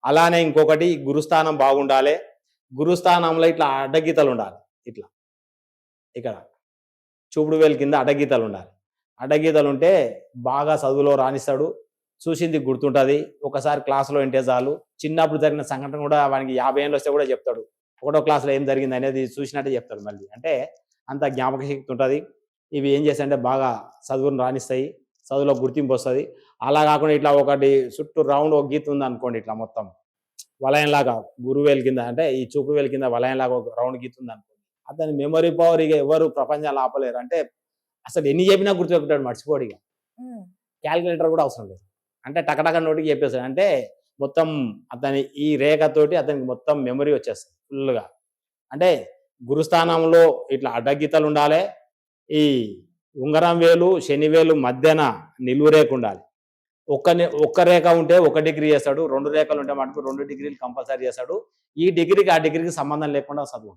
అలానే ఇంకొకటి గురుస్థానం బాగుండాలి. గురుస్థానంలో ఇట్లా అడ్డగీతలు ఉండాలి. ఇట్లా ఇక్కడ చూపుడు వేలు కింద అడ్డగీతలు ఉండాలి. అడ్డగీతలు ఉంటే బాగా చదువులో రాణిస్తాడు. చూసింది గుర్తుంటుంది. ఒకసారి క్లాసులో వింటే చాలు. చిన్నప్పుడు జరిగిన సంఘటన కూడా వానికి 50 ఏళ్ళు వస్తే కూడా చెప్తాడు. ఒకటో క్లాసులో ఏం జరిగింది అనేది చూసినట్టే చెప్తాడు మళ్ళీ. అంటే అంత జ్ఞాపక శక్తి ఉంటుంది. ఇవి ఏం చేస్తాయంటే బాగా చదువును రాణిస్తాయి. చదువులో గుర్తింపు వస్తుంది. అలా కాకుండా ఇట్లా ఒకటి చుట్టూ రౌండ్ ఒక గీత ఉంది అనుకోండి, ఇట్లా మొత్తం వలయంలాగా గురువేలు కింద అంటే ఈ చూపుడు వేలు కింద వలయంలాగా ఒక రౌండ్ గీత ఉంది అనుకోండి, అతని మెమరీ పవర్ ఇక ఎవరు ప్రపంచాలు ఆపలేరు. అంటే అసలు ఎన్ని చెప్పినా గుర్తుపెట్టుకుంటాడు, మర్చిపోడు. ఇక క్యాల్కులేటర్ కూడా అవసరం లేదు. అంటే టకటక నోటికి చెప్పేస్తాడు. అంటే మొత్తం అతని ఈ రేఖతోటి అతనికి మొత్తం మెమరీ వచ్చేస్తుంది ఫుల్గా. అంటే గురుస్థానంలో ఇట్లా అడ్డగీతలు ఉండాలి. ఈ ఉంగరం వేలు శని వేలు మధ్యన నిలువు రేఖ ఉండాలి. ఒక్క రేఖ ఉంటే 1 డిగ్రీ చేస్తాడు. 2 రేఖలు ఉంటే మటుకు 2 డిగ్రీలు కంపల్సరీ చేస్తాడు. ఈ డిగ్రీకి ఆ డిగ్రీకి సంబంధం లేకుండా చదువు.